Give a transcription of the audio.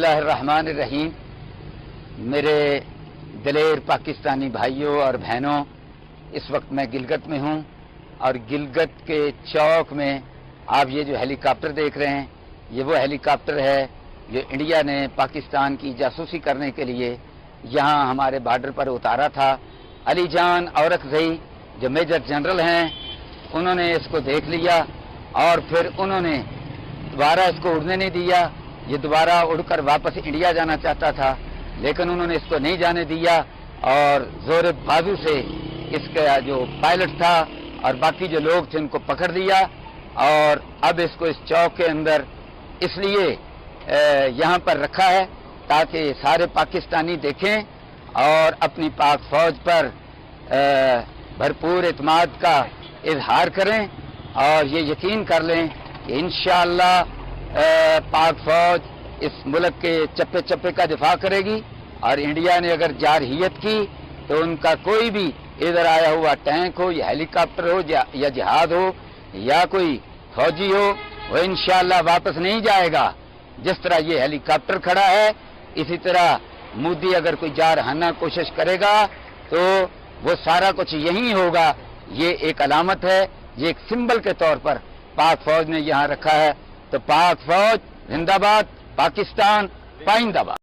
बिस्मिल्लाहिर्रहमानिर्रहीम। मेरे दलेर पाकिस्तानी भाइयों और बहनों, इस वक्त मैं गिलगित में हूँ और गिलगित के चौक में आप ये जो हेलीकॉप्टर देख रहे हैं, ये वो हेलीकॉप्टर है जो इंडिया ने पाकिस्तान की जासूसी करने के लिए यहाँ हमारे बॉर्डर पर उतारा था। अली जान औरकज़ई जो मेजर जनरल हैं, उन्होंने इसको देख लिया और फिर उन्होंने दोबारा इसको उड़ने नहीं दिया। ये दोबारा उड़कर वापस इंडिया जाना चाहता था, लेकिन उन्होंने इसको नहीं जाने दिया और जोर बाजू से इसका जो पायलट था और बाकी जो लोग थे उनको पकड़ लिया और अब इसको इस चौक के अंदर इसलिए यहाँ पर रखा है ताकि सारे पाकिस्तानी देखें और अपनी पाक फौज पर भरपूर एतमाद का इजहार करें और ये यकीन कर लें कि इंशाअल्लाह पाक फौज इस मुल्क के चप्पे चप्पे का दिफा करेगी और इंडिया ने अगर जारहियत की तो उनका कोई भी इधर आया हुआ टैंक हो या हेलीकॉप्टर हो या जहाज हो या कोई फौजी हो, वो इंशाअल्लाह वापस नहीं जाएगा। जिस तरह ये हेलीकॉप्टर खड़ा है, इसी तरह मोदी अगर कोई जारहाना कोशिश करेगा तो वो सारा कुछ यही होगा। ये एक अलामत है, ये एक सिंबल के तौर पर पाक फौज ने यहाँ रखा है। तो पाक फौज जिंदाबाद, पाकिस्तान पाइंदाबाद।